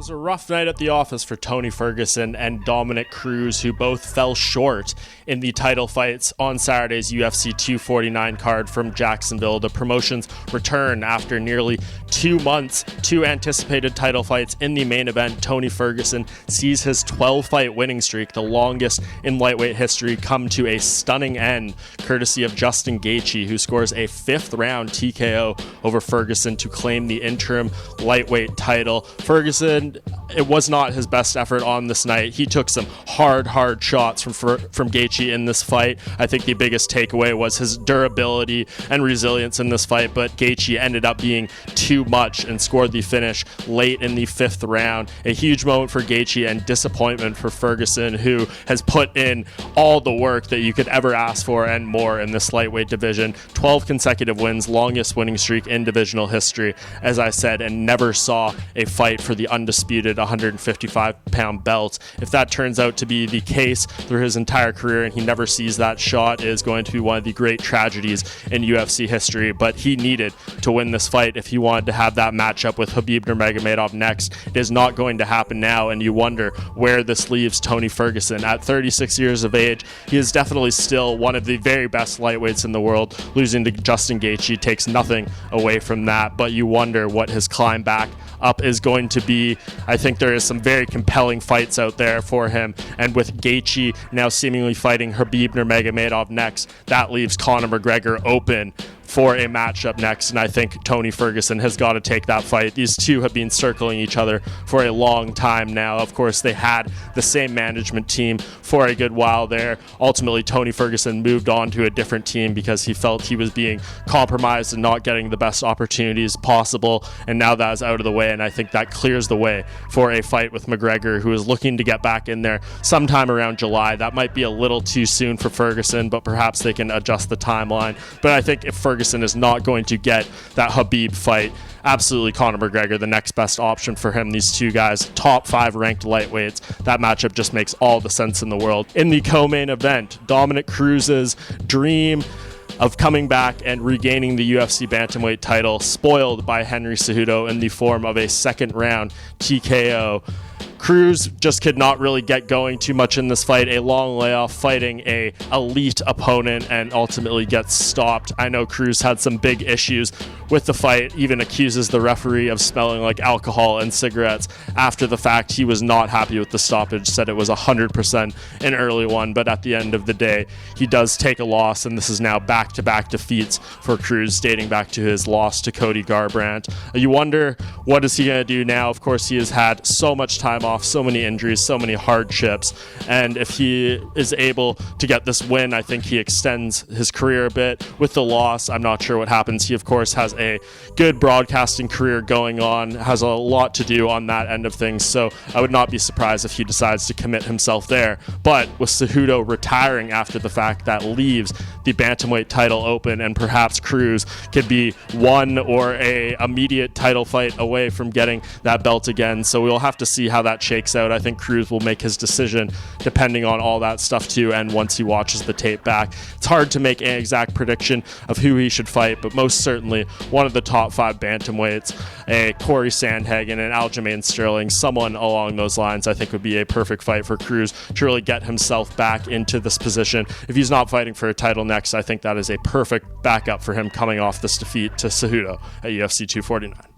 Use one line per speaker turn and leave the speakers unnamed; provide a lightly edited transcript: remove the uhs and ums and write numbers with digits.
was a rough night at the office for Tony Ferguson and Dominick Cruz, who both fell short in the title fights on Saturday's UFC 249 card from Jacksonville. The promotion's return after nearly 2 months, 2 anticipated title fights in the main event. Tony Ferguson sees his 12-fight winning streak, the longest in lightweight history, come to a stunning end, courtesy of Justin Gaethje, who scores a 5th-round TKO over Ferguson to claim the interim lightweight title. Ferguson, it was not his best effort on this night. He took some hard shots from Gaethje in this fight. I think the biggest takeaway was his durability and resilience in this fight, but Gaethje ended up being too much and scored the finish late in the 5th round. A huge moment for Gaethje and disappointment for Ferguson, who has put in all the work that you could ever ask for and more in this lightweight division. 12 consecutive wins, longest winning streak in divisional history, as I said, and never saw a fight for the undisputed 155-pound belt. If that turns out to be the case through his entire career and he never sees that shot, it is going to be one of the great tragedies in UFC history. But he needed to win this fight if he wanted to have that matchup with Khabib Nurmagomedov next. It is not going to happen now, and you wonder where this leaves Tony Ferguson. At 36 years of age, he is definitely still one of the very best lightweights in the world. Losing to Justin Gaethje takes nothing away from that, but you wonder what his climb back up is going to be. I think there is some very compelling fights out there for him, and with Gaethje now seemingly fighting Khabib Nurmagomedov next, that leaves Conor McGregor open for a matchup next, and I think Tony Ferguson has got to take that fight. These two have been circling each other for a long time now. Of course, they had the same management team for a good while there. Ultimately, Tony Ferguson moved on to a different team because he felt he was being compromised and not getting the best opportunities possible, and now that is out of the way, and I think that clears the way for a fight with McGregor, who is looking to get back in there sometime around July. That might be a little too soon for Ferguson, but perhaps they can adjust the timeline. But I think if Ferguson is not going to get that Khabib fight, absolutely Conor McGregor, the next best option for him. These two guys, top 5 ranked lightweights. That matchup just makes all the sense in the world. In the co-main event, Dominick Cruz's dream of coming back and regaining the UFC bantamweight title, spoiled by Henry Cejudo in the form of a 2nd round TKO. Cruz just could not really get going too much in this fight. A long layoff fighting a elite opponent and ultimately gets stopped. I know Cruz had some big issues with the fight, even accuses the referee of smelling like alcohol and cigarettes after the fact. He was not happy with the stoppage, said it was 100% an early one, but at the end of the day, he does take a loss, and this is now back-to-back defeats for Cruz, dating back to his loss to Cody Garbrandt. You wonder, what is he going to do now? Of course, he has had so much time off, so many injuries, so many hardships, and if he is able to get this win, I think he extends his career a bit. With the loss, I'm not sure what happens. He, of course, has a good broadcasting career going on, has a lot to do on that end of things, so I would not be surprised if he decides to commit himself there. But with Cejudo retiring after the fact, that leaves the bantamweight title open, and perhaps Cruz could be one or a immediate title fight away from getting that belt again. So we'll have to see how that shakes out. I think Cruz will make his decision depending on all that stuff too, and once he watches the tape back. It's hard to make an exact prediction of who he should fight, but most certainly one of the top 5 bantamweights, a Corey Sandhagen and Aljamain Sterling, someone along those lines, I think would be a perfect fight for Cruz to really get himself back into this position. If he's not fighting for a title next, I think that is a perfect backup for him coming off this defeat to Cejudo at UFC 249.